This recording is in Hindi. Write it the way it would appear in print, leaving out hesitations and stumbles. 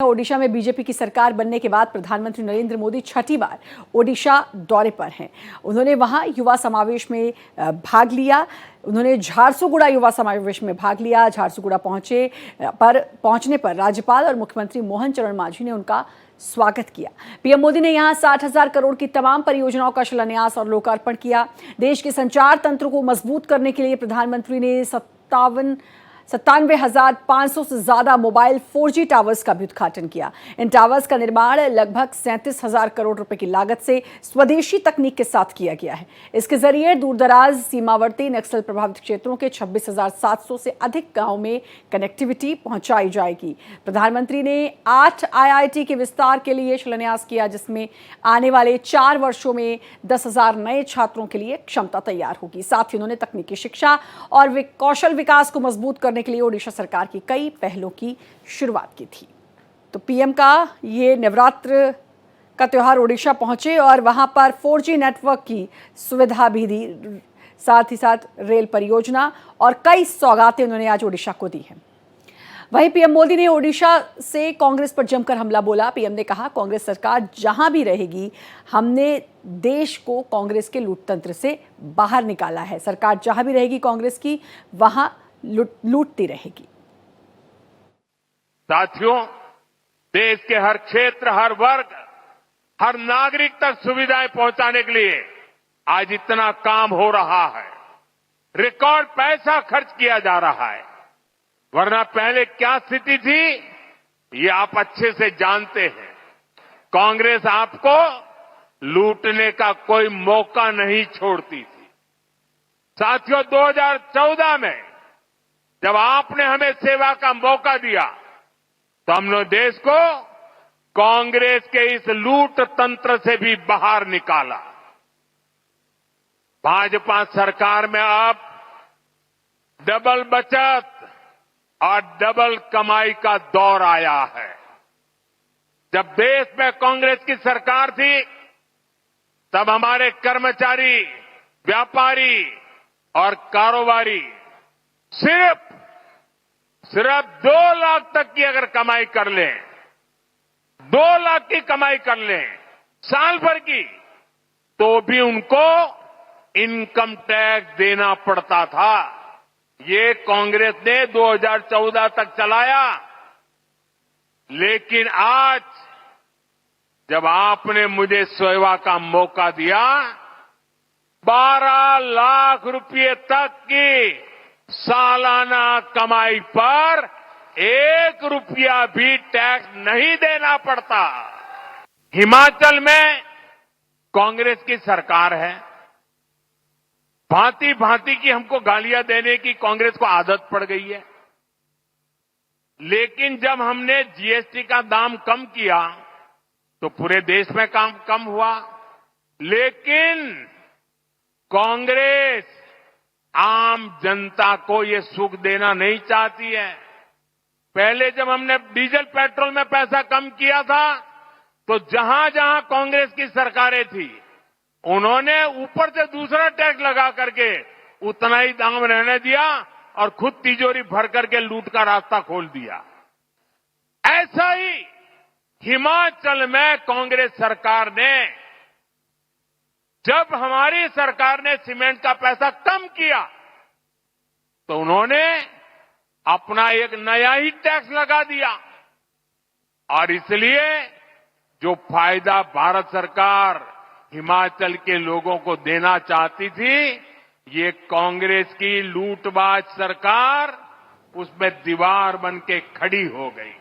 ओडिशा में बीजेपी की सरकार बनने के बाद प्रधानमंत्री नरेंद्र मोदी छठी बार ओडिशा दौरे पर हैं। उन्होंने वहां युवा समावेश में भाग लिया। उन्होंने झारसुगुड़ा युवा समावेश में भाग लिया। झारसुगुड़ा पहुंचने पर राज्यपाल और मुख्यमंत्री मोहन चरण मांझी ने उनका स्वागत किया। पीएम मोदी ने यहां 60,000 करोड़ की तमाम परियोजनाओं का शिलान्यास और लोकार्पण किया। देश के संचार तंत्र को मजबूत करने के लिए प्रधानमंत्री ने 97,500 से ज्यादा मोबाइल 4G टावर्स का भी उद्घाटन किया। इन टावर्स का निर्माण लगभग 37,000 करोड़ रुपए की लागत से स्वदेशी तकनीक के साथ किया गया है। इसके जरिए दूरदराज सीमावर्ती नक्सल प्रभावित क्षेत्रों के 26,700 से अधिक गांवों में कनेक्टिविटी पहुंचाई जाएगी। प्रधानमंत्री ने 8 IIT के विस्तार के लिए शिलान्यास किया, जिसमें आने वाले 4 वर्षों में 10,000 नए छात्रों के लिए क्षमता तैयार होगी। साथ ही उन्होंने तकनीकी शिक्षा और कौशल विकास को मजबूत करने के लिए ओडिशा सरकार की कई पहलों की शुरुआत की थी। तो पीएम का ये नवरात्र का त्योहार ओडिशा पहुंचे और वहां पर 4G नेटवर्क की सुविधा भी दी, साथ ही साथ रेल परियोजना और कई सौगातें उन्होंने आज ओडिशा को दी हैं। वहीं पीएम मोदी ने ओडिशा से कांग्रेस पर जमकर हमला बोला। पीएम ने कहा, कांग्रेस सरकार जहां भी रहेगी, हमने देश को कांग्रेस के लूटतंत्र से बाहर निकाला है। सरकार जहां भी रहेगी कांग्रेस की, वहां लूटती रहेगी। साथियों, देश के हर क्षेत्र, हर वर्ग, हर नागरिक तक सुविधाएं पहुंचाने के लिए आज इतना काम हो रहा है। रिकॉर्ड पैसा खर्च किया जा रहा है। वरना पहले क्या स्थिति थी, ये आप अच्छे से जानते हैं। कांग्रेस आपको लूटने का कोई मौका नहीं छोड़ती थी। साथियों, 2014 में जब आपने हमें सेवा का मौका दिया, तो हमने देश को कांग्रेस के इस लूट तंत्र से भी बाहर निकाला। भाजपा सरकार में अब डबल बचत और डबल कमाई का दौर आया है। जब देश में कांग्रेस की सरकार थी, तब हमारे कर्मचारी, व्यापारी और कारोबारी सिर्फ 2 लाख तक की अगर कमाई कर लें, 2 लाख की कमाई कर लें साल भर की, तो भी उनको इनकम टैक्स देना पड़ता था। ये कांग्रेस ने 2014 तक चलाया। लेकिन आज जब आपने मुझे सेवा का मौका दिया, 12 लाख रुपए तक की सालाना कमाई पर 1 रुपया भी टैक्स नहीं देना पड़ता। हिमाचल में कांग्रेस की सरकार है। भांति भांति की हमको गालियां देने की कांग्रेस को आदत पड़ गई है। लेकिन जब हमने जीएसटी का दाम कम किया, तो पूरे देश में काम कम हुआ। लेकिन कांग्रेस आम जनता को ये सुख देना नहीं चाहती है। पहले जब हमने डीजल पेट्रोल में पैसा कम किया था, तो जहां जहां कांग्रेस की सरकारें थी, उन्होंने ऊपर से दूसरा टैक्स लगा करके उतना ही दाम रहने दिया और खुद तिजोरी भर करके लूट का रास्ता खोल दिया। ऐसा ही हिमाचल में कांग्रेस सरकार ने, जब हमारी सरकार ने सीमेंट का पैसा कम किया, तो उन्होंने अपना एक नया ही टैक्स लगा दिया। और इसलिए जो फायदा भारत सरकार हिमाचल के लोगों को देना चाहती थी, ये कांग्रेस की लूटबाज सरकार उसमें दीवार बन के खड़ी हो गई।